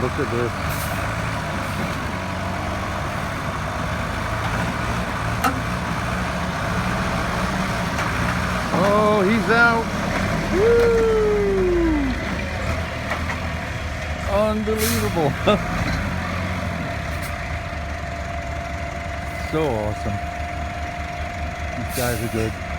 Look at this. Oh, he's out. Woo! Unbelievable. So awesome. These guys are good.